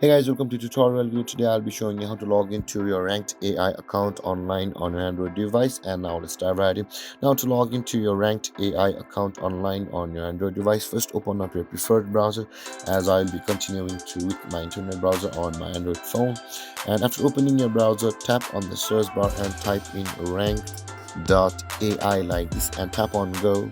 Hey guys, welcome to tutorial video. Today I'll be showing you how to log into your ranked AI account online on your Android device. And now let's dive right in. Now to log into your ranked AI account online on your Android device, first open up your preferred browser, as I'll be continuing to with my internet browser on my Android phone. And after opening your browser, tap on the search bar and type in ranked.ai like this and tap on go.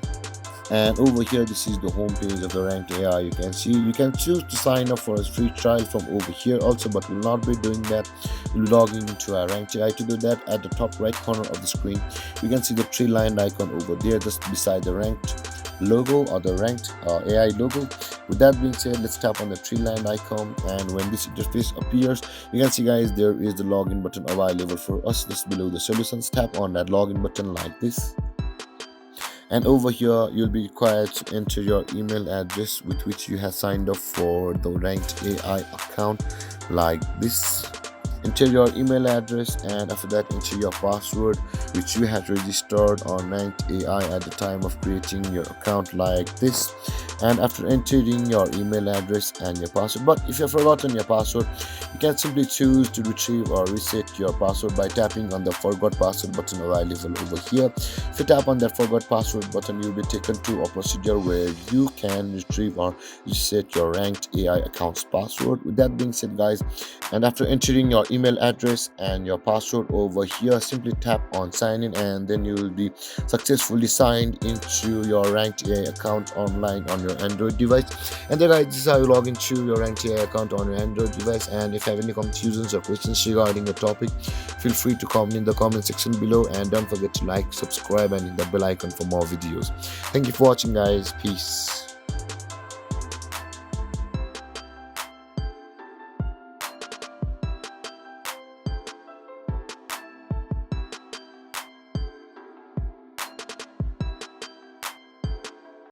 And over here, this is the home page of the ranked AI. You can see you can choose to sign up for a free trial from over here also, but we'll not be doing that. We'll be logging into our ranked AI. To do that, at the top right corner of the screen you can see the three line icon over there just beside the ranked logo or the ranked AI logo. With that being said, let's tap on the three line icon, and when this interface appears, you can see guys there is the login button available for us just below the solutions. Tap on that login button like this, and over here you'll be required to enter your email address with which you have signed up for the ranked AI account like this. Enter your email address, and after that enter your password which you had registered on ranked AI at the time of creating your account like this. And after entering your email address and your password, but if you have forgotten your password, you can simply choose to retrieve or reset your password by tapping on the forgot password button available over here. If you tap on that forgot password button, you'll be taken to a procedure where you can retrieve or reset your ranked AI account's password. With that being said guys, and after entering your email address and your password over here, simply tap on sign in, and then you will be successfully signed into your ranked AI account online on your Android device. And then guys, this is how you log into your ranked AI account on your Android device. And if you have any confusions or questions regarding the topic, feel free to comment in the comment section below, and don't forget to like, subscribe and hit the bell icon for more videos. Thank you for watching guys. Peace.